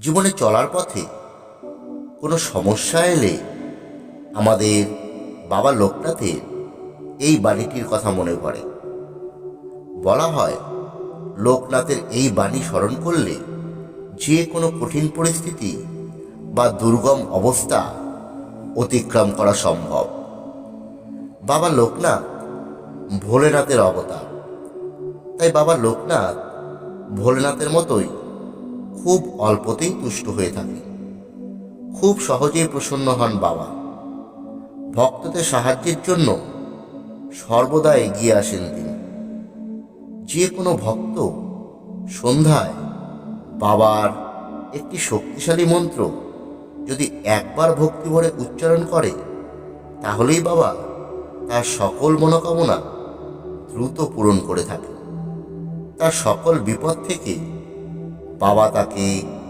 জীবনে চলার পথে কোনো সমস্যা এলে আমাদের বাবা লোকনাথের এই বাণীটির কথা মনে পড়ে। বলা হয়, লোকনাথের এই বাণী স্মরণ করলে যে কোনো কঠিন পরিস্থিতি বা দুর্গম অবস্থা অতিক্রম করা সম্ভব। বাবা লোকনাথ ভোলেনাথের অবতার, তাই বাবা লোকনাথ ভোলেনাথের মতোই খুব অল্পতেই তুষ্ট হয়ে থাকে। খুব সহজেই প্রসন্ন হন বাবা। ভক্তদের সাহায্যের জন্য সর্বদা এগিয়ে আসেন তিনি। যে কোনো ভক্ত সন্ধ্যায় বাবার একটি শক্তিশালী মন্ত্র যদি একবার ভক্তি ভরে উচ্চারণ করে, তাহলেই বাবা তার সকল মনোকামনা দ্রুত পূরণ করে থাকে। তার সকল বিপদ থেকে বাবা তাকে